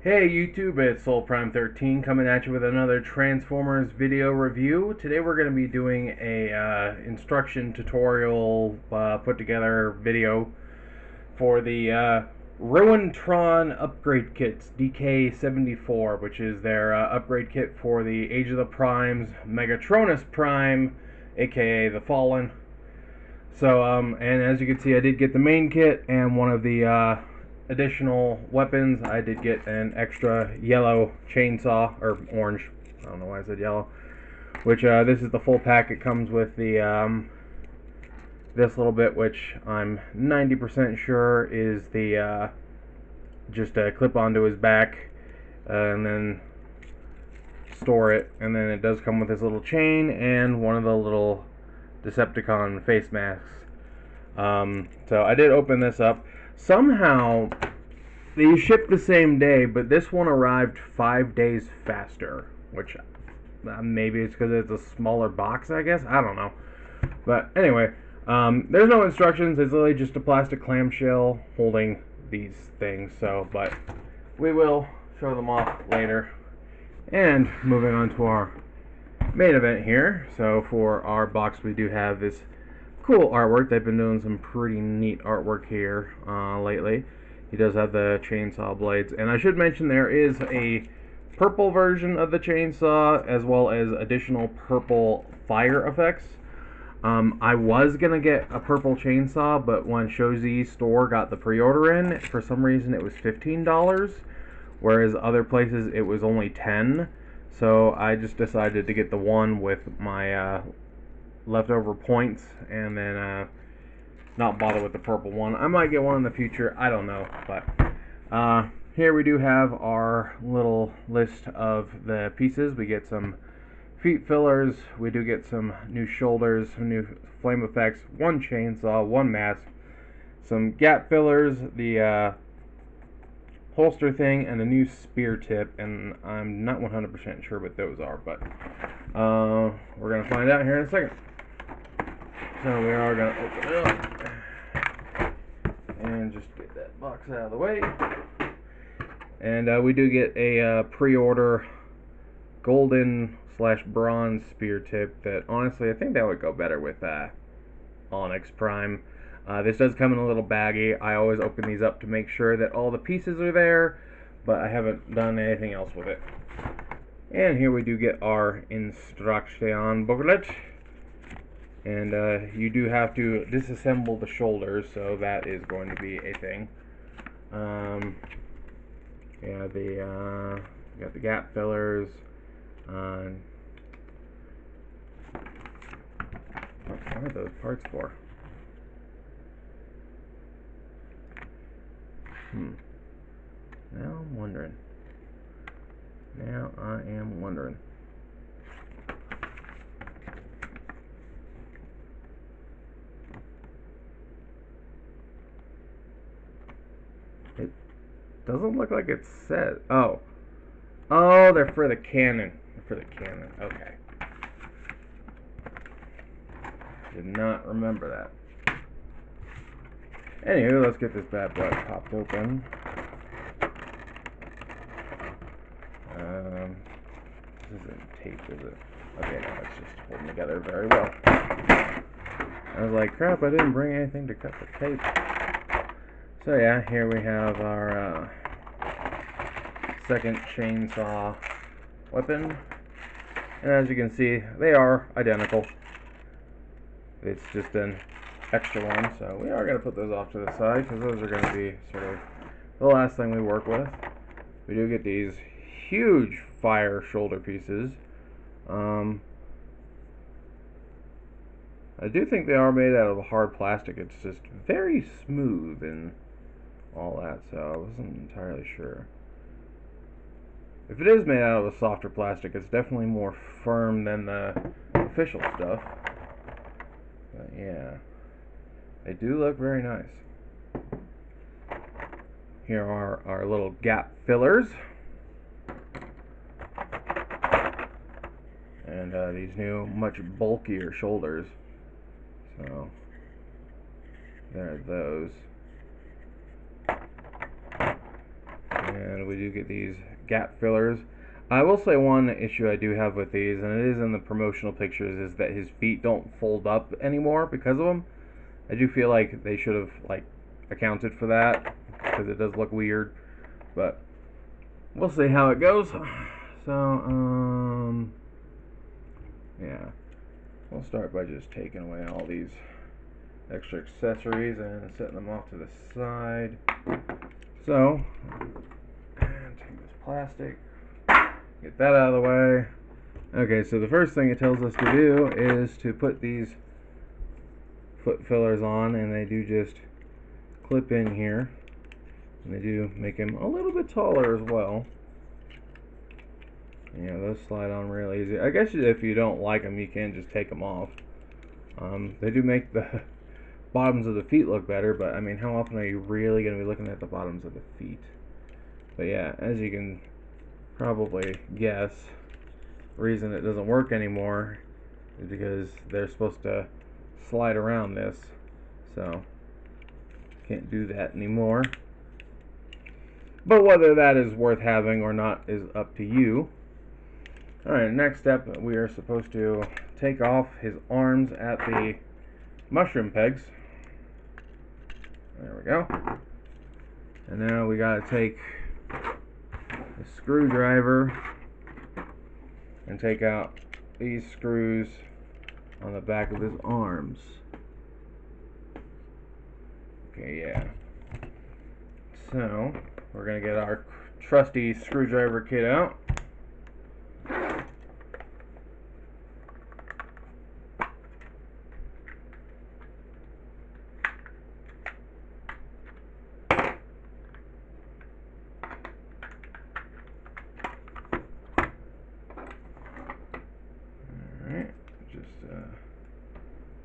Hey YouTube, it's SoulPrime13 coming at you with another Transformers video review. Today we're going to be doing a instruction tutorial put together video for the ruintron upgrade kits DK74, which is their upgrade kit for the Age of the Primes Megatronus Prime, aka the Fallen. So and as you can see, I did get the main kit and one of the additional weapons. I did get an extra yellow chainsaw, or orange, I don't know why I said yellow, which this is the full pack. It comes with the this little bit, which I'm 90% sure is the just a clip onto his back and then store it. And then it does come with this little chain and one of the little Decepticon face masks. So I did open this up. Somehow they shipped the same day, but this one arrived 5 days faster, which maybe it's because it's a smaller box, I guess. I don't know. But anyway, there's no instructions. It's literally just a plastic clamshell holding these things. So, but we will show them off later. And moving on to our main event here. So for our box, we do have this cool artwork. They've been doing some pretty neat artwork here lately. He does have the chainsaw blades, and I should mention there is a purple version of the chainsaw as well as additional purple fire effects. I was gonna get a purple chainsaw, but when Shozi's store got the pre-order in, for some reason it was $15, whereas other places it was only $10. So I just decided to get the one with my leftover points, and then not bother with the purple one. I might get one in the future, I don't know. But here we do have our little list of the pieces. We get some feet fillers, we do get some new shoulders, some new flame effects, one chainsaw, one mask, some gap fillers, the holster thing, and a new spear tip, and I'm not 100% sure what those are, but we're going to find out here in a second. So we are going to open it up and just get that box out of the way. And we do get a pre-order golden / bronze spear tip that honestly I think that would go better with Onyx Prime. This does come in a little baggie. I always open these up to make sure that all the pieces are there, but I haven't done anything else with it. And here we do get our instruction booklet. And you do have to disassemble the shoulders, so that is going to be a thing. Yeah, you got the gap fillers. What are those parts for? Now I'm wondering. Now I am wondering. It doesn't look like it says. Oh, they're for the cannon. They're for the cannon. Okay. Did not remember that. Anywho, let's get this bad boy popped open. This isn't tape, is it? Okay, no, it's just holding together very well. I was like, crap, I didn't bring anything to cut the tape. So yeah, here we have our second chainsaw weapon. And as you can see, they are identical. It's just an extra one, so we are going to put those off to the side because those are going to be sort of the last thing we work with. We do get these huge fire shoulder pieces. I do think they are made out of hard plastic. It's just very smooth and all that, so I wasn't entirely sure. If it is made out of a softer plastic, it's definitely more firm than the official stuff. But yeah, they do look very nice. Here are our little gap fillers. And these new, much bulkier shoulders. So, there are those. And we do get these gap fillers. I will say one issue I do have with these, and it is in the promotional pictures, is that his feet don't fold up anymore because of them. I do feel like they should have accounted for that, because it does look weird, but we'll see how it goes. So yeah, we'll start by just taking away all these extra accessories and setting them off to the side. So, and take this plastic, get that out of the way. Okay, so the first thing it tells us to do is to put these foot fillers on, and they do just clip in here, and they do make him a little bit taller as well. Yeah, those slide on real easy. I guess if you don't like them, you can just take them off. They do make the bottoms of the feet look better, but I mean, how often are you really going to be looking at the bottoms of the feet? But yeah, as you can probably guess, the reason it doesn't work anymore is because they're supposed to slide around this, so can't do that anymore. But whether that is worth having or not is up to you. Alright, next step, we are supposed to take off his arms at the mushroom pegs. There we go. And now we gotta take the screwdriver and take out these screws on the back of his arms. Okay, yeah. So, we're gonna get our trusty screwdriver kit out.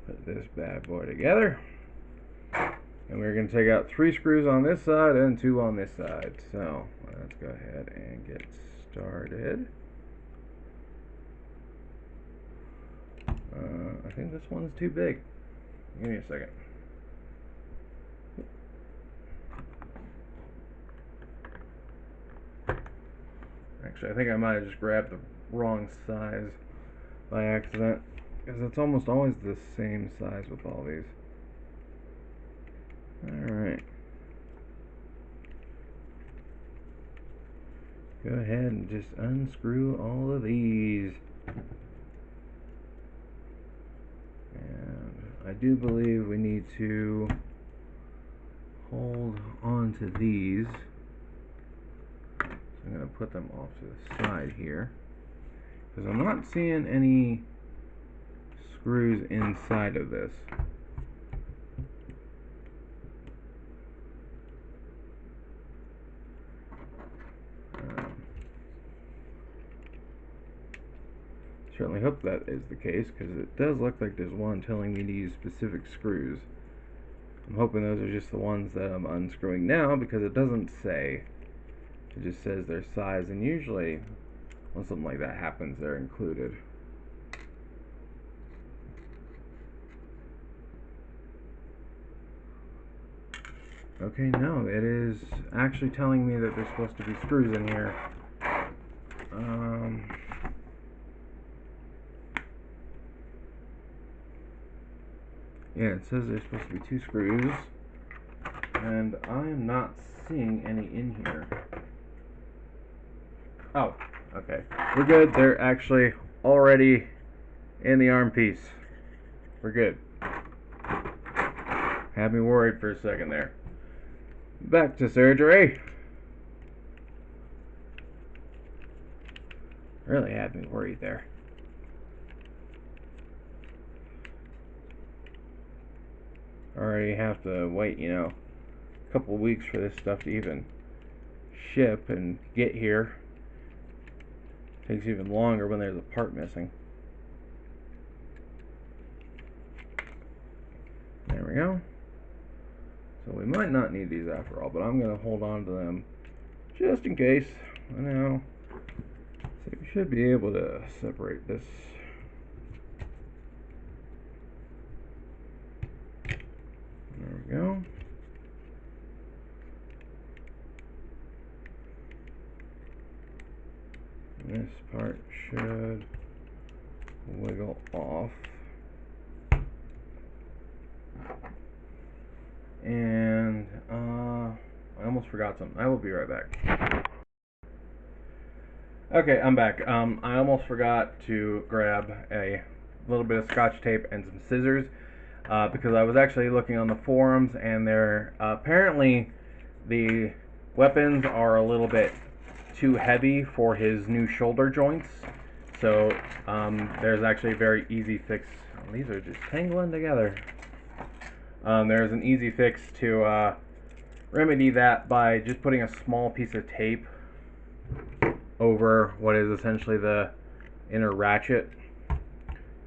Put this bad boy together, and we're going to take out 3 screws on this side and 2 on this side. So let's go ahead and get started. I think this one's too big. Give me a second. Actually, I think I might have just grabbed the wrong size by accident, because it's almost always the same size with all these. Alright. Go ahead and just unscrew all of these. And I do believe we need to hold on to these. So I'm going to put them off to the side here, because I'm not seeing any screws inside of this. Certainly hope that is the case, because it does look like there's one telling me to use specific screws. I'm hoping those are just the ones that I'm unscrewing now, because it doesn't say. It just says their size, and usually when something like that happens, they're included. Okay, no, it is actually telling me that there's supposed to be screws in here. Yeah, it says there's supposed to be 2 screws, and I am not seeing any in here. Oh, okay. We're good. They're actually already in the arm piece. We're good. Had me worried for a second there. Back to surgery. Really had me worried there. Already have to wait, a couple of weeks for this stuff to even ship and get here. Takes even longer when there's a part missing. There we go. So we might not need these after all, but I'm going to hold on to them just in case. So we should be able to separate this. There we go. This part should wiggle off. And I almost forgot something. I will be right back. Okay, I'm back. I almost forgot to grab a little bit of scotch tape and some scissors because I was actually looking on the forums, and they're apparently the weapons are a little bit too heavy for his new shoulder joints. So there's actually a very easy fix. Oh, these are just tangling together. There's an easy fix to remedy that by just putting a small piece of tape over what is essentially the inner ratchet.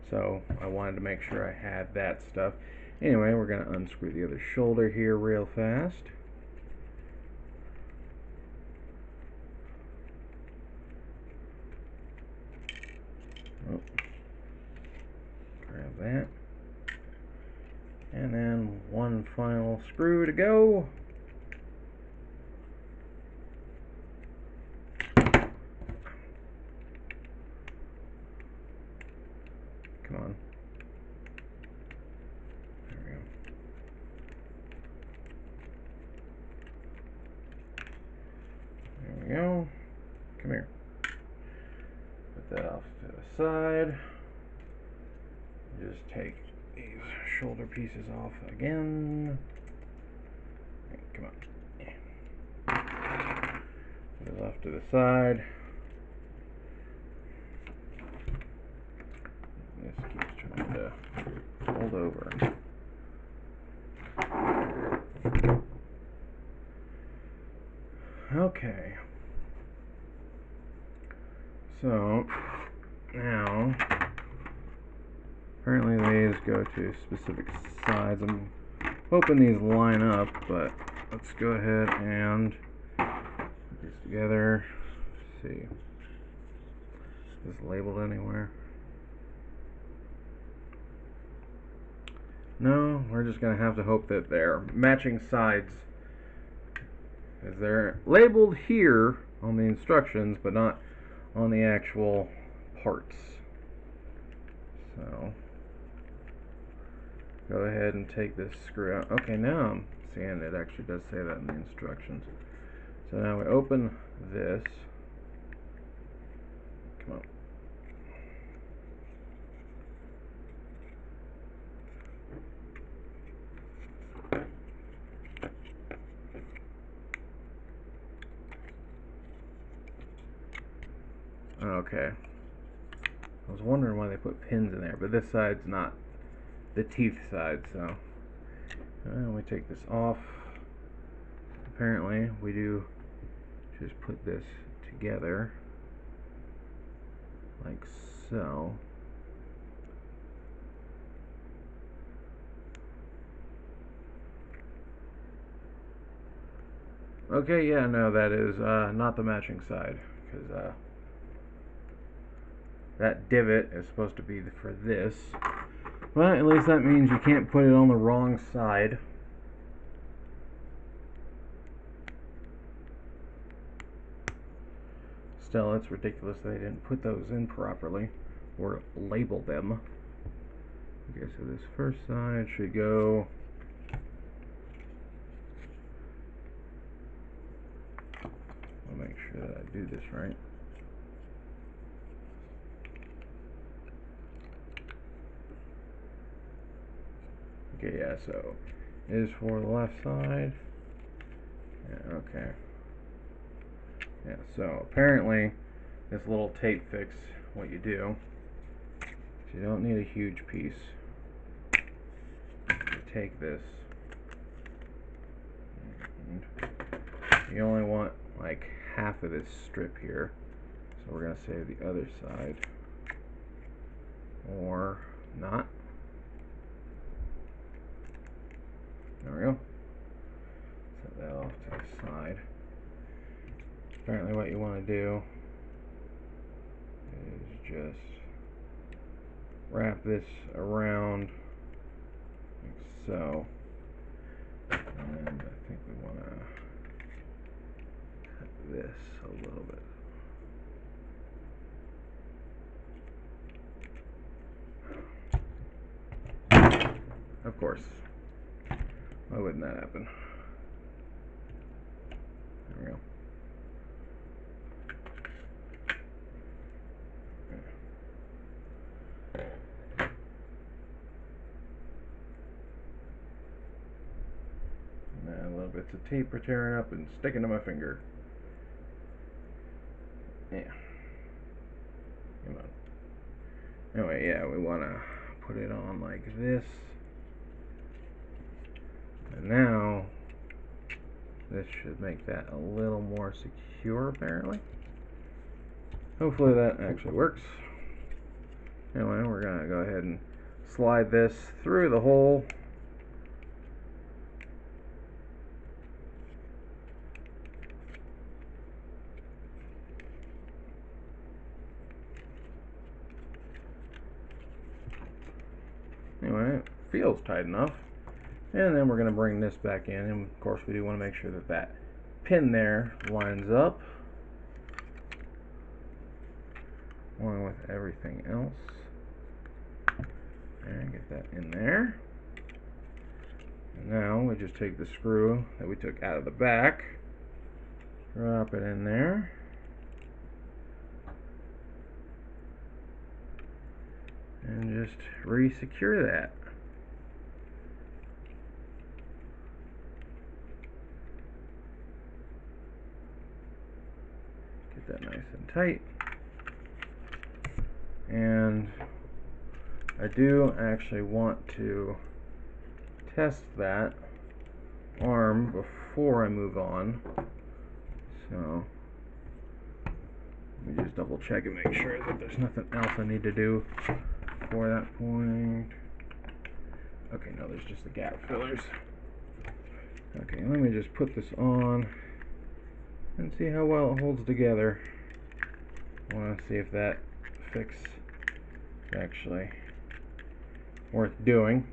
So I wanted to make sure I had that stuff. Anyway, we're going to unscrew the other shoulder here real fast. Oh. Grab that. And then one final screw to go. Come on. There we go. There we go. Come here. Put that off to the side. Just take these shoulder pieces off again. Come on. Put it off to the side. This keeps trying to fold over. Okay. So now apparently these go to specific sides. I'm hoping these line up, but let's go ahead and put these together. Let's see. Is this labeled anywhere? No, we're just going to have to hope that they're matching sides, as they're labeled here on the instructions, but not on the actual parts. So go ahead and take this screw out. Okay, now I'm seeing it actually does say that in the instructions. So now we open this. Come on. Okay. I was wondering why they put pins in there, but this side's not the teeth side, so we take this off. Apparently we do just put this together like so. Okay, yeah, no, that is not the matching side, because that divot is supposed to be for this. Well, at least that means you can't put it on the wrong side. Still, it's ridiculous they didn't put those in properly or label them. Okay, so this first side should go I'll make sure that I do this right. Okay, yeah, so it is for the left side. Yeah, okay. Yeah, so apparently this little tape fix, what you do is you don't need a huge piece. You take this and you only want like half of this strip here. So we're going to save the other side. Or not. There we go. Set that off to the side. Apparently what you want to do is just wrap this around like so. And I think we want to cut this a little bit. course. Why wouldn't that happen? There we go. Now, little bits of tape are tearing up and sticking to my finger. Yeah. Come on. Anyway, yeah, we want to put it on like this. And now, this should make that a little more secure, apparently. Hopefully that actually works. Anyway, we're going to go ahead and slide this through the hole. Anyway, it feels tight enough. And then we're going to bring this back in, and of course we do want to make sure that that pin there lines up along with everything else. And get that in there. And now we just take the screw that we took out of the back, drop it in there, and just re-secure that. Get that nice and tight. And I do actually want to test that arm before I move on. So let me just double check and make sure that there's nothing else I need to do before that point. Okay, no, there's just the gap fillers. Okay, let me just put this on and see how well it holds together. I want to see if that fix is actually worth doing.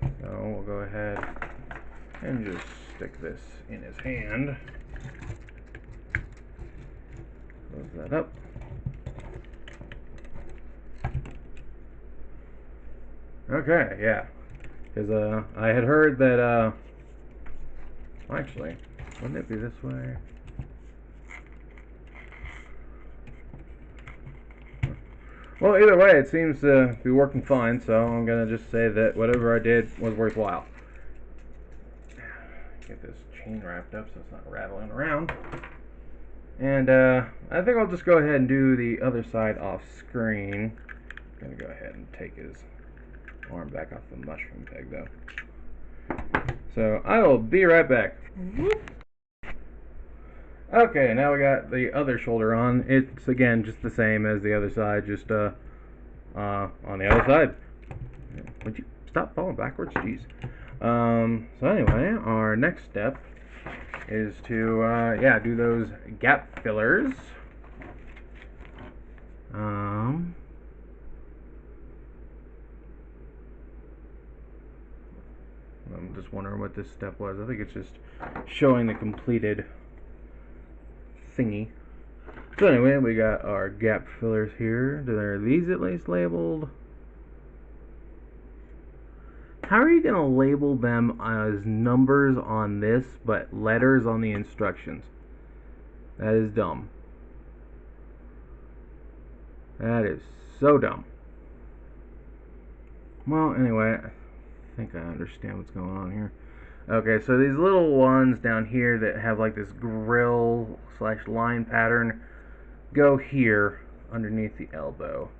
So we'll go ahead and just stick this in his hand. Close that up. Okay, yeah. Because I had heard that, actually, wouldn't it be this way? Well, either way, it seems to be working fine, so I'm going to just say that whatever I did was worthwhile. Get this chain wrapped up so it's not rattling around. And I think I'll just go ahead and do the other side off screen. I'm going to go ahead and take his arm back off the mushroom peg, though. So I will be right back. Okay, now we got the other shoulder on. It's again just the same as the other side, just on the other side. Would you stop falling backwards? Jeez. So anyway, our next step is to do those gap fillers. I'm just wondering what this step was. I think it's just showing the completed thingy. So anyway, we got our gap fillers here. Are these at least labeled? How are you going to label them as numbers on this, but letters on the instructions? That is dumb. That is so dumb. Well, anyway, I think I understand what's going on here. Okay, so these little ones down here that have like this grill / line pattern go here underneath the elbow.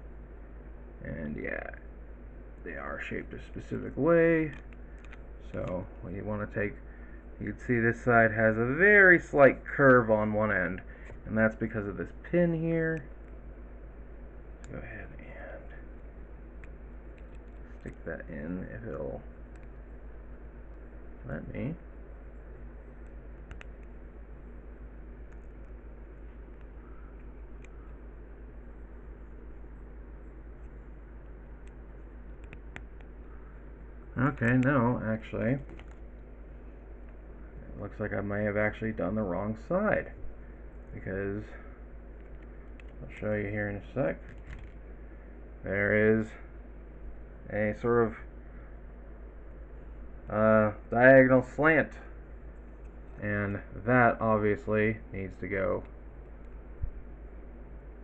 And yeah, they are shaped a specific way. So what you want to take, you can see this side has a very slight curve on one end, and that's because of this pin here. Go ahead and stick that in if it'll let me. Okay, no, actually, it looks like I may have actually done the wrong side, because I'll show you here in a sec. There is a sort of diagonal slant, and that obviously needs to go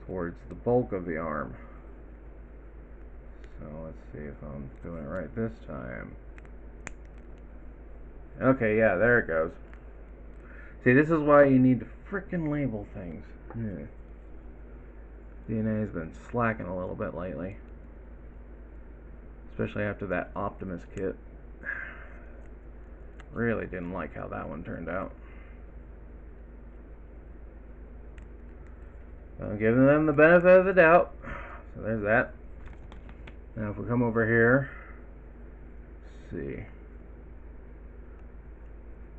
towards the bulk of the arm. So let's see if I'm doing it right this time. Okay, yeah, there it goes. See, this is why you need to frickin' label things. DNA has been slacking a little bit lately, especially after that Optimus kit. Really didn't like how that one turned out. I'm giving them the benefit of the doubt. So there's that. Now if we come over here, let's see.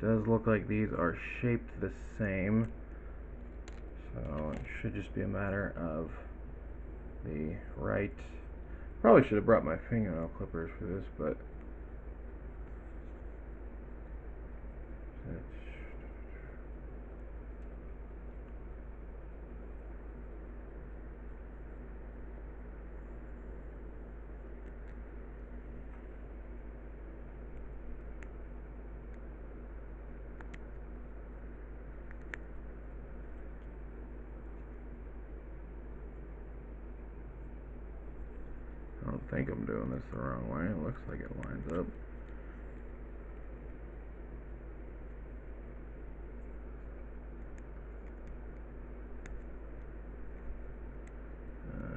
It does look like these are shaped the same. So it should just be a matter of the right. Probably should have brought my fingernail clippers for this, but I don't think I'm doing this the wrong way. It looks like it lines up.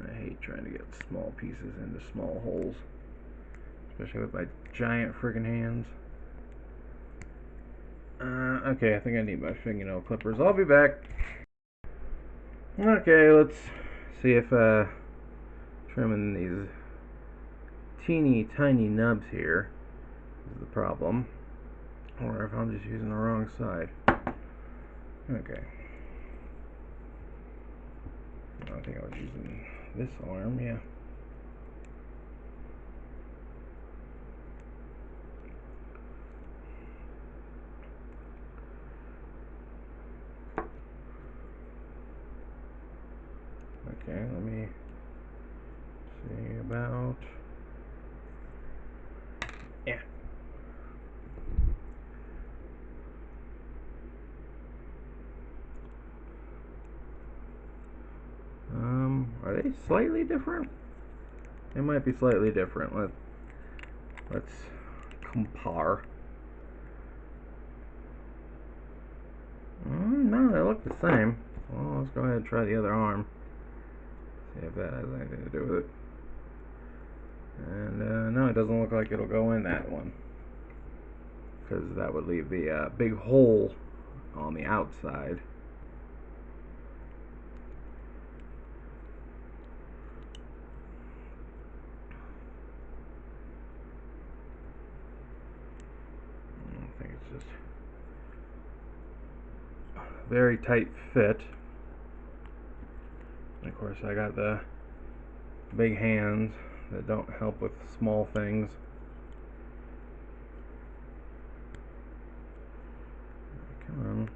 I hate trying to get small pieces into small holes, especially with my giant friggin' hands. Okay, I think I need my fingernail clippers. I'll be back. Okay, let's see if trimming these teeny tiny nubs here is the problem, or if I'm just using the wrong side. Okay. I think I was using this arm, yeah. Okay, let me see about, yeah. Are they slightly different? They might be slightly different. Let's compare. No, they look the same. Well, let's go ahead and try the other arm. See if that has anything to do with it. And no, it doesn't look like it'll go in that one, because that would leave the big hole on the outside. I think it's just very tight fit. And of course, I got the big hands that don't help with small things. Come on.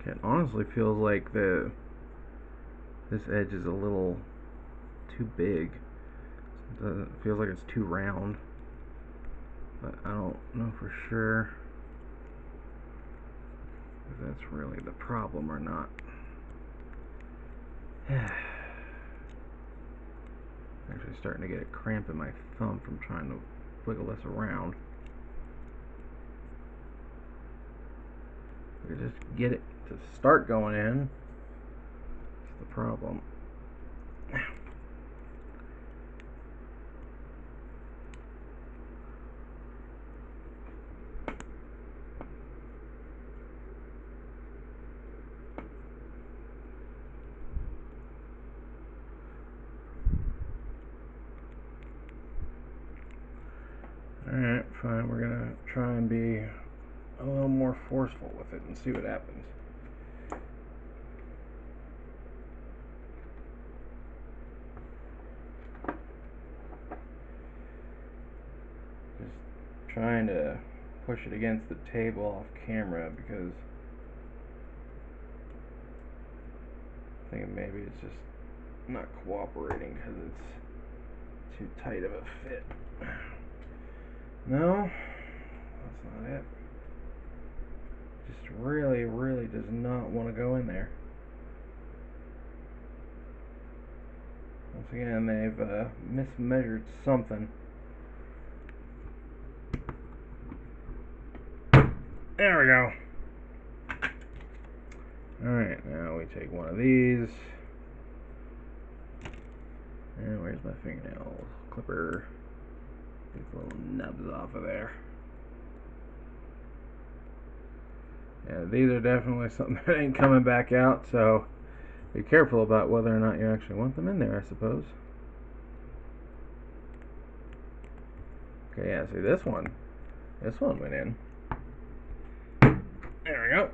It honestly feels like this edge is a little too big. It feels like it's too round, but I don't know for sure if that's really the problem or not. Actually starting to get a cramp in my thumb from trying to wiggle this around. We could just get it to start going in. That's the problem. Alright, fine. We're gonna try and be a little more forceful with it and see what happens. trying to push it against the table off camera because I think maybe it's just not cooperating because it's too tight of a fit. No, that's not it. Just really does not want to go in there. Once again, they've mismeasured something. There we go. Alright, now we take one of these. And where's my fingernail clipper? These little nubs off of there. Yeah, these are definitely something that ain't coming back out, so be careful about whether or not you actually want them in there, I suppose. Okay, yeah, see this one went in. There we go.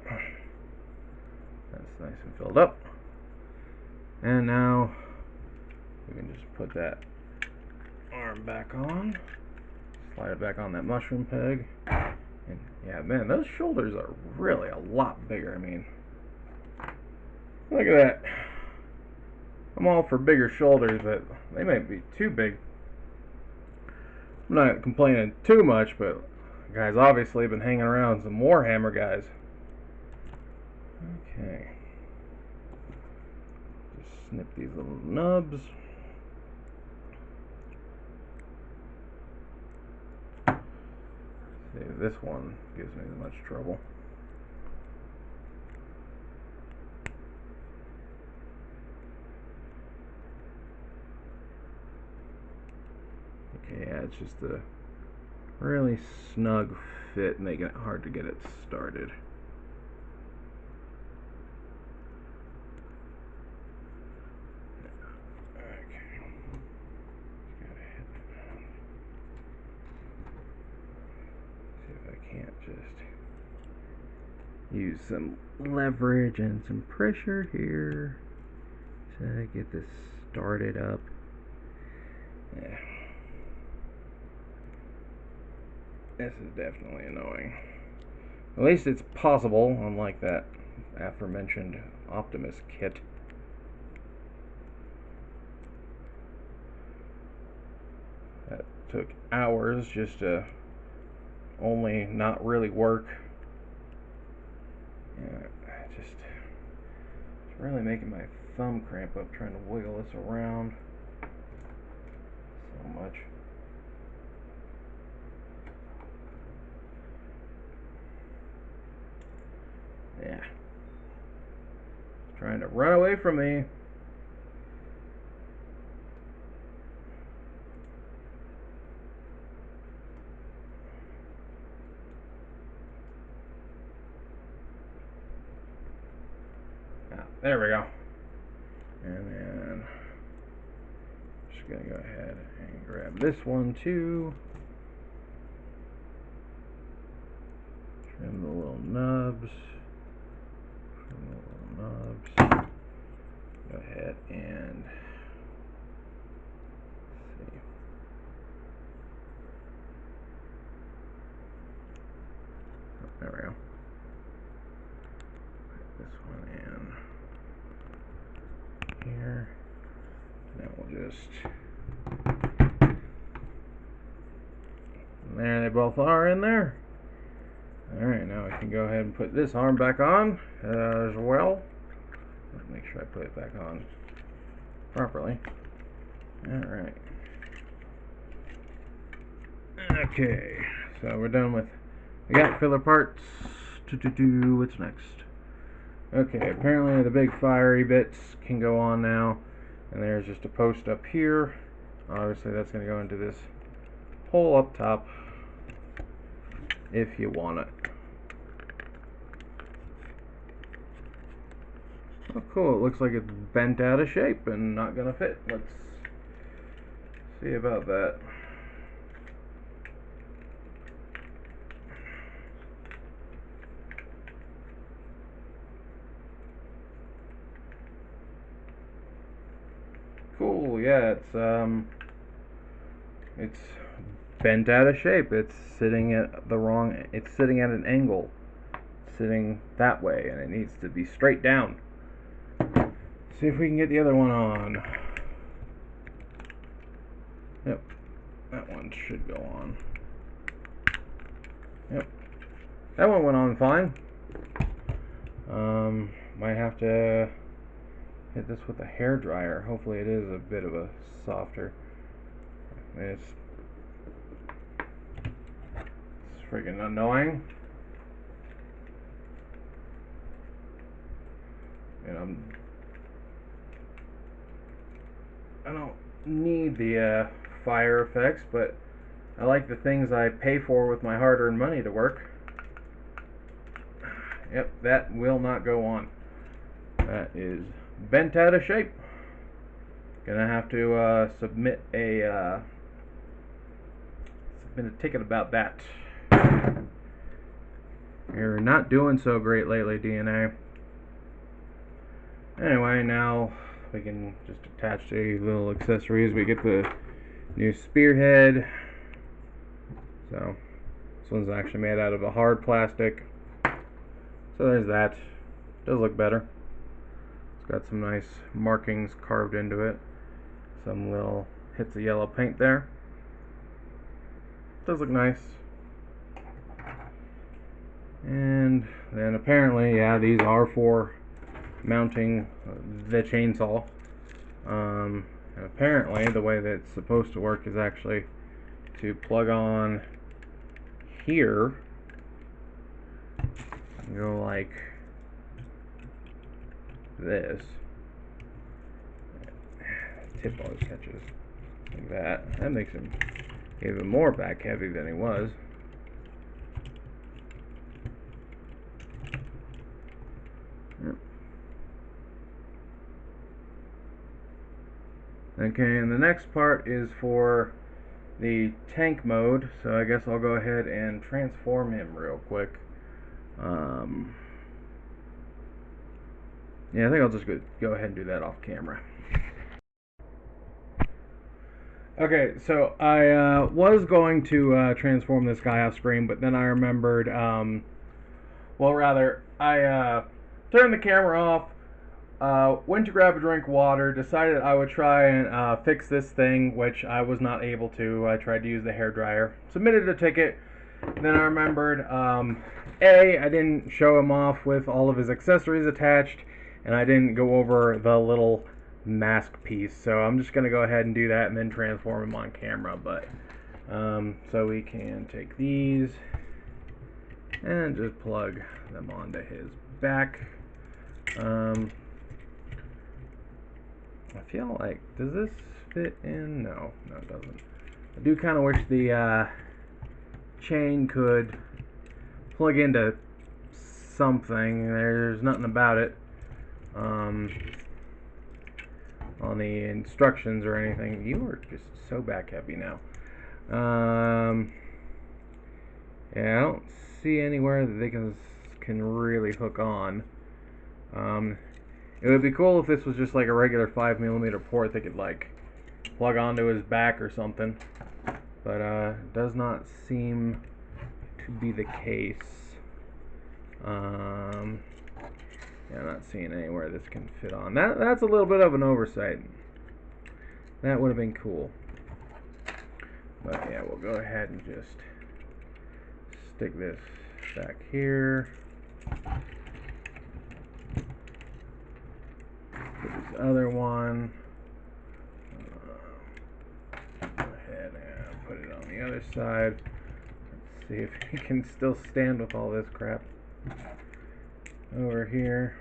That's nice and filled up. And now we can just put that arm back on. Slide it back on that mushroom peg. And yeah, man, those shoulders are really a lot bigger. I mean, look at that. I'm all for bigger shoulders, but they might be too big. I'm not complaining too much, but guys obviously been hanging around some Warhammer guys. Okay. Just snip these little nubs. See, this one gives me much trouble. Okay, yeah, it's just a really snug fit, making it hard to get it started. Use some leverage and some pressure here to get this started up. Yeah. This is definitely annoying. At least it's possible, unlike that aforementioned Optimus kit. That took hours just to only not really work. Yeah, it's really making my thumb cramp up trying to wiggle this around so much. Yeah. It's trying to run away from me. There we go. And then just gonna go ahead and grab this one too. Trim the little nubs. Go ahead and see. Oh, there we go. Put this one in here. Now we'll just. And there they both are in there. Alright, now I can go ahead and put this arm back on as well. Let's make sure I put it back on properly. Alright. Okay, so we're done with the gap filler parts. What's next? Okay, apparently the big fiery bits can go on now. And there's just a post up here. Obviously that's going to go into this hole up top if you want it. Oh cool, it looks like it's bent out of shape and not going to fit. Let's see about that. Cool, yeah, it's bent out of shape. It's sitting at the wrong, it's sitting at an angle. It's sitting that way, and it needs to be straight down. See if we can get the other one on. Yep, that one should go on. Yep, that one went on fine. Might have to hit this with a hair dryer. Hopefully it is a bit of a softer. It's freaking annoying. And I don't need the fire effects, but I like the things I pay for with my hard-earned money to work. Yep, that will not go on. That is bent out of shape. Gonna have to submit a ticket about that. You're not doing so great lately, DNA. Anyway, now we can just attach the little accessories. We get the new spearhead. So this one's actually made out of a hard plastic. So there's that. Does look better. It's got some nice markings carved into it. Some little hits of yellow paint there. Does look nice. And then apparently, yeah, these are for mounting the chainsaw. And apparently the way that it's supposed to work is actually to plug on here and go like this. Tip always catches like that. That makes him even more back heavy than he was. Okay, and the next part is for the tank mode, so I guess I'll go ahead and transform him real quick. Yeah, I think I'll just go ahead and do that off camera. Okay, so I was going to transform this guy off screen, but then I remembered, well, rather, I turned the camera off, went to grab a drink of water, decided I would try and fix this thing, which I was not able to. I tried to use the hairdryer, submitted a ticket, then I remembered, I didn't show him off with all of his accessories attached, and I didn't go over the little mask piece, so I'm just going to go ahead and do that and then transform him on camera. But so we can take these and just plug them onto his back. I feel like, does this fit in? No, it doesn't. I do kind of wish the chain could plug into something. There's nothing about it on the instructions or anything. You are just so back heavy now. Yeah, I don't see anywhere that they can really hook on. It would be cool if this was just like a regular 5mm port they could like plug onto his back or something, but it does not seem to be the case. Yeah, I'm not seeing anywhere this can fit on. That's a little bit of an oversight. That would have been cool. But yeah, we'll go ahead and just stick this back here. Put this other one. Go ahead and put it on the other side. Let's see if he can still stand with all this crap. Over here.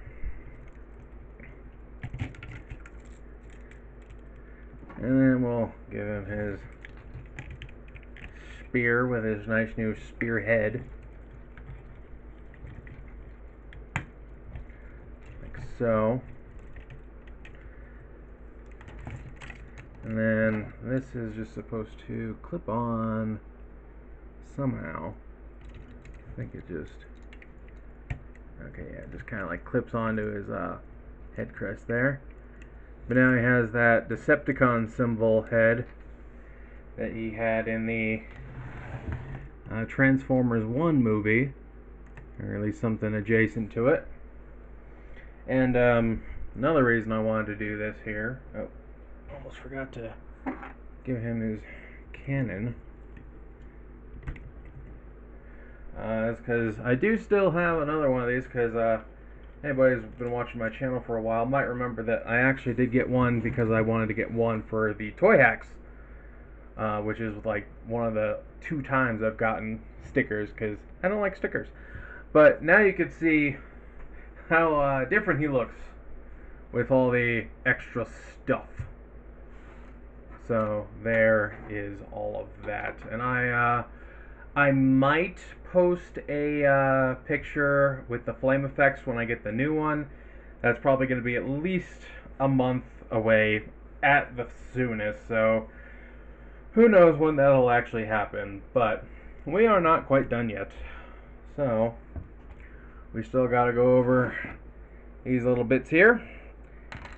And then we'll give him his spear with his nice new spearhead. Like so. And then this is just supposed to clip on somehow. I think it just... Okay, yeah, it just kind of like clips onto his head crest there. But now he has that Decepticon symbol head that he had in the Transformers 1 movie, or at least something adjacent to it. And another reason I wanted to do this here, oh, almost forgot to give him his cannon, is because I do still have another one of these, because anybody who's been watching my channel for a while might remember that I actually did get one because I wanted to get one for the Toy Hacks, which is like one of the 2 times I've gotten stickers, because I don't like stickers. But now you can see how different he looks with all the extra stuff. So there is all of that, and I might post a picture with the flame effects when I get the new one. That's probably going to be at least a month away at the soonest, so who knows when that'll actually happen. But we are not quite done yet, so we still got to go over these little bits here,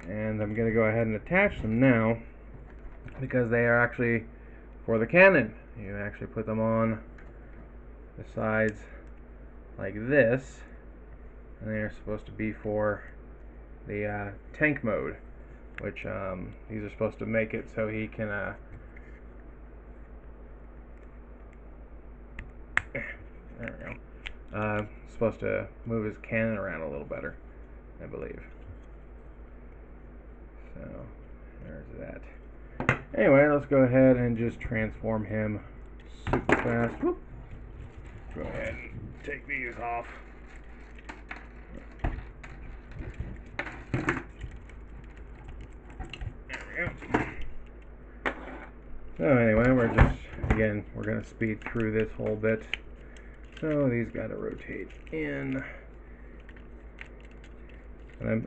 and I'm going to go ahead and attach them now, because they are actually for the cannon. You actually put them on the sides like this, and they're supposed to be for the tank mode, which these are supposed to make it so he can there we go, supposed to move his cannon around a little better, I believe. So there's that. Anyway, let's go ahead and just transform him super fast. Whoop. Go ahead and take these off. There we go. So anyway, we're going to speed through this whole bit. So these got to rotate in. And I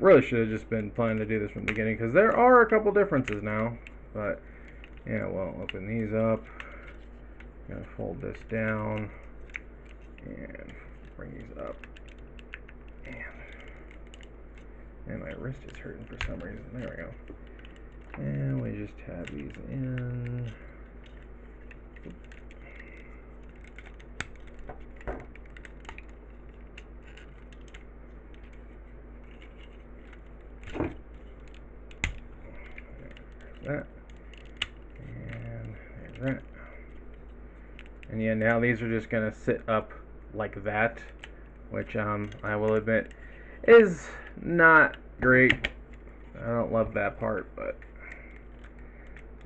really should have just been planning to do this from the beginning, because there are a couple differences now. But yeah, we'll open these up. I'm going to fold this down and bring these up. And my wrist is hurting for some reason. There we go. And we just tab these in. There's that. And there's that. And yeah, now these are just going to sit up like that, which I will admit is not great. I don't love that part, but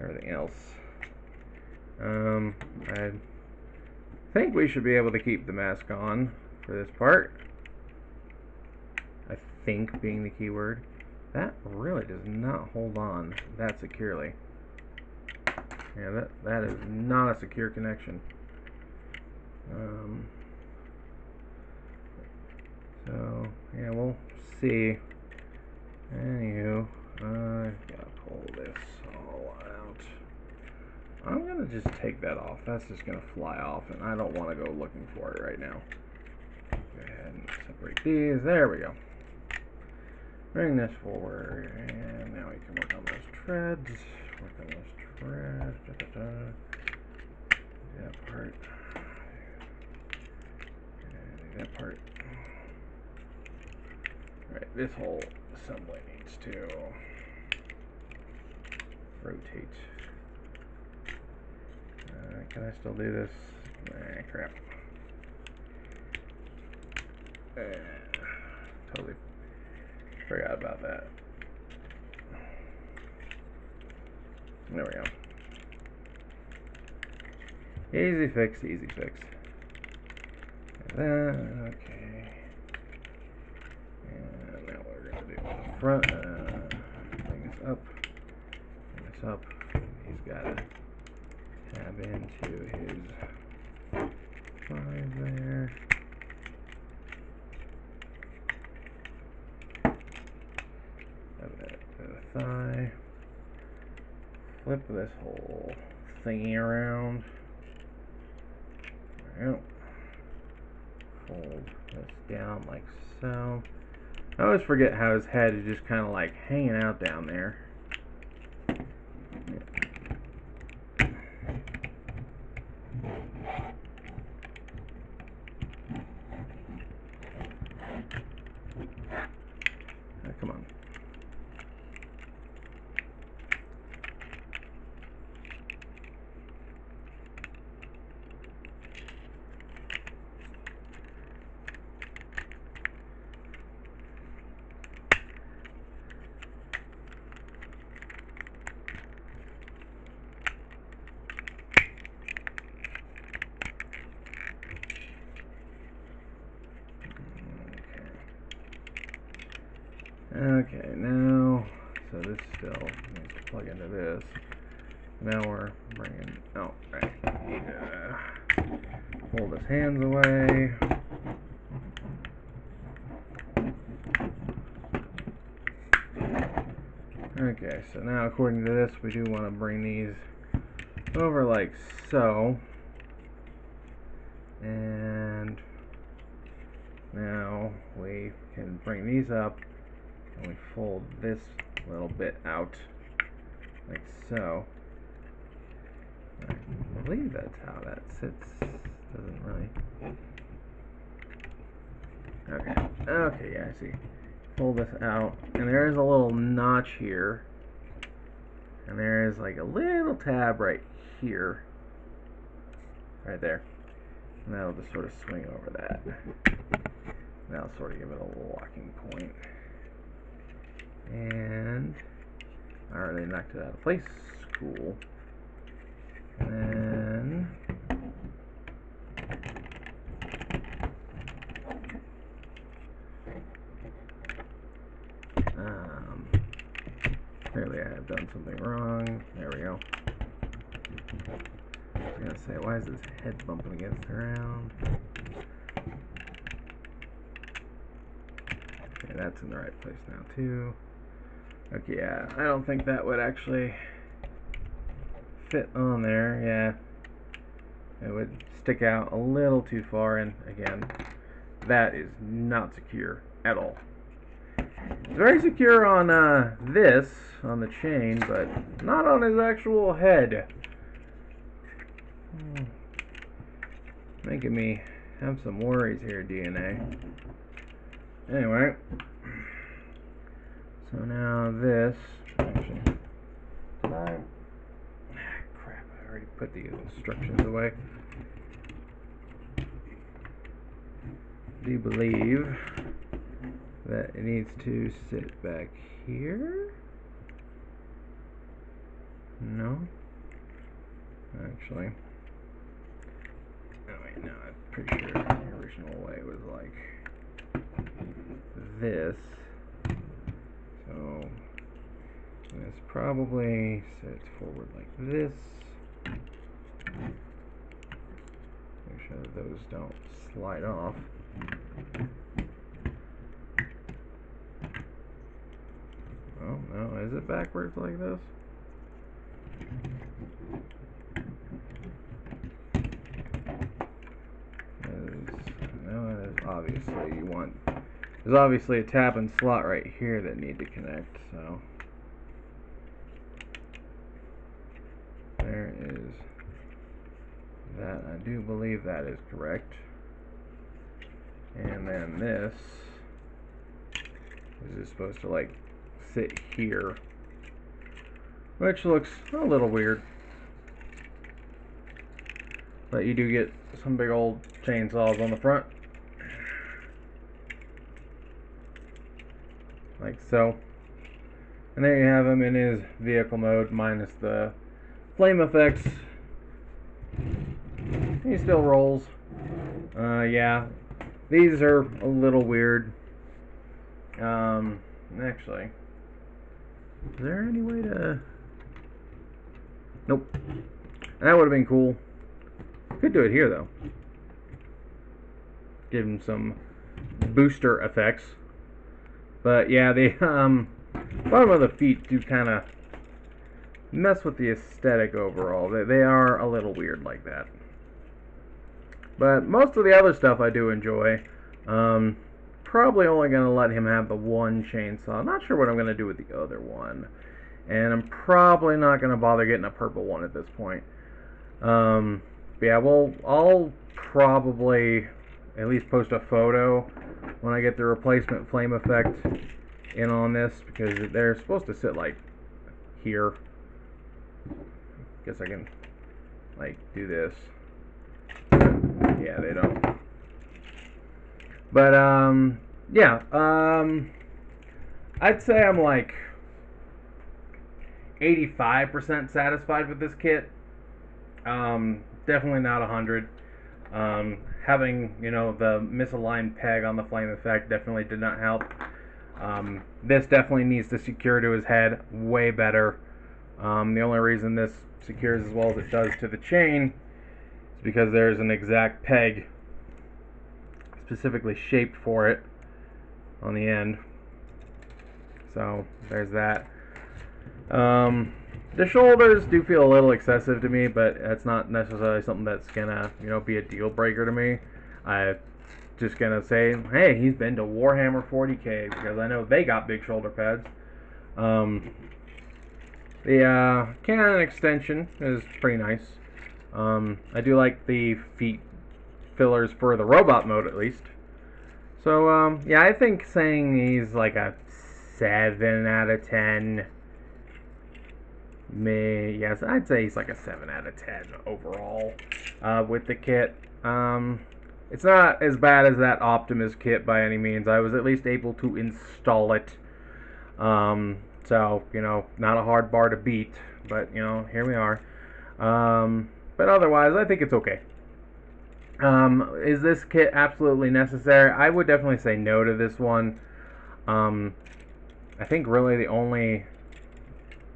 everything else. I think we should be able to keep the mask on for this part. I think being the key word. That really does not hold on that securely. Yeah, that is not a secure connection. So yeah, we'll see. Anywho, gotta pull this all out. I'm gonna just take that off. That's just gonna fly off, and I don't want to go looking for it right now. Go ahead and separate these. There we go. Bring this forward, and now we can work on those treads. Work on those treads. That part. And that part. Alright, this whole assembly needs to rotate. Can I still do this? Nah, crap. Totally forgot about that. There we go. Easy fix, easy fix. Okay. And now what we're going to do with the front, bring this up. Bring this up. He's got to tab into his 5 there. Tab that to the thigh. Flip this whole thingy around. There we go. Fold this down like so. I always forget how his head is just kind of like hanging out down there. Okay, now, so this still needs to plug into this. Now we're bringing, oh, right, need to hold his hands away. Okay, so now according to this, we do want to bring these over like so. And now we can bring these up and we fold this little bit out like so. I believe that's how that sits. Doesn't really. Okay, yeah, I see. Pull this out, and there is a little notch here, and there is like a little tab right here, right there, and that'll just sort of swing over that. That'll sort of give it a little locking point. And alright, they knocked it out of place. Cool. And then clearly I have done something wrong. There we go. I was gonna say, why is this head bumping against the ground? Okay, that's in the right place now too. Okay, yeah, I don't think that would actually fit on there. Yeah, it would stick out a little too far, and again, that is not secure at all. It's very secure on this, on the chain, but not on his actual head. Making me have some worries here, DNA. Anyway, so now this, actually, crap, I already put the instructions away. Do you believe that it needs to sit back here? No? Actually, oh wait, no, I'm pretty sure the original way was like this. So this probably sits forward like this. Make sure that those don't slide off. Oh no, is it backwards like this? No, it is obviously you want. There's obviously a tap and slot right here that need to connect, so there is that. I do believe that is correct. And then this is supposed to like sit here, which looks a little weird. But you do get some big old chainsaws on the front. Like so. And there you have him in his vehicle mode, minus the flame effects. He still rolls. Yeah. These are a little weird. Actually, is there any way to... Nope. That would have been cool. Could do it here, though. Give him some booster effects. But yeah, the bottom of the feet do kind of mess with the aesthetic overall. They are a little weird like that. But most of the other stuff I do enjoy. Probably only going to let him have the one chainsaw. Not sure what I'm going to do with the other one. And I'm probably not going to bother getting a purple one at this point. Yeah, I'll probably at least post a photo when I get the replacement flame effect in on this, because they're supposed to sit like here. Guess I can like do this. Yeah, they don't. But yeah, I'd say I'm like 85% satisfied with this kit. Definitely not 100. Having, you know, the misaligned peg on the flame effect definitely did not help. This definitely needs to secure to his head way better. The only reason this secures as well as it does to the chain is because there's an exact peg specifically shaped for it on the end. So there's that. The shoulders do feel a little excessive to me, but that's not necessarily something that's gonna, be a deal breaker to me. I'm just gonna say, hey, he's been to Warhammer 40k because I know they got big shoulder pads. The cannon extension is pretty nice. I do like the feet fillers for the robot mode at least. So yeah, I think saying he's like a 7 out of 10. Yes, I'd say he's like a 7 out of 10 overall with the kit. It's not as bad as that Optimus kit by any means. I was at least able to install it. So, not a hard bar to beat, but, here we are. But otherwise, I think it's okay. Is this kit absolutely necessary? I would definitely say no to this one. I think really the only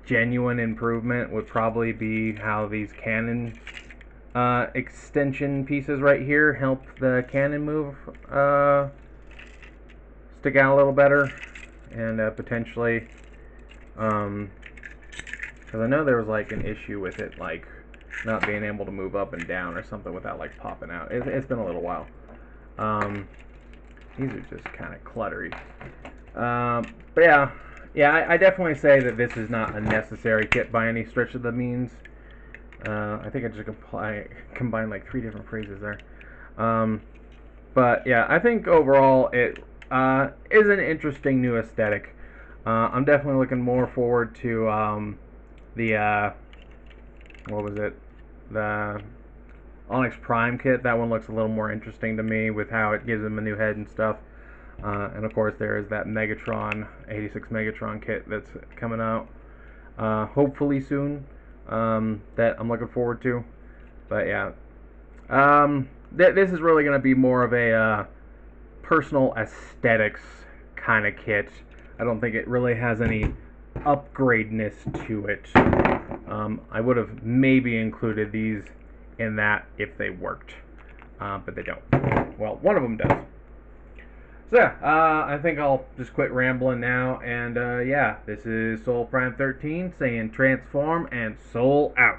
genuine improvement would probably be how these cannon extension pieces right here help the cannon move stick out a little better, and potentially because I know there was like an issue with it, like not being able to move up and down or something without like popping out. It's been a little while. These are just kind of cluttery. But yeah, I definitely say that this is not a necessary kit by any stretch of the means. I think I just combined like 3 different phrases there. But yeah, I think overall it is an interesting new aesthetic. I'm definitely looking more forward to the what was it? The Onyx Prime kit. That one looks a little more interesting to me with how it gives him a new head and stuff. And of course there is that Megatron, 86 Megatron kit that's coming out hopefully soon, that I'm looking forward to. But yeah, this is really going to be more of a personal aesthetics kind of kit. I don't think it really has any upgradeness to it. I would have maybe included these in that if they worked, but they don't. Well, one of them does. So yeah, I think I'll just quit rambling now, and yeah, this is Soul Prime 13 saying transform and soul out.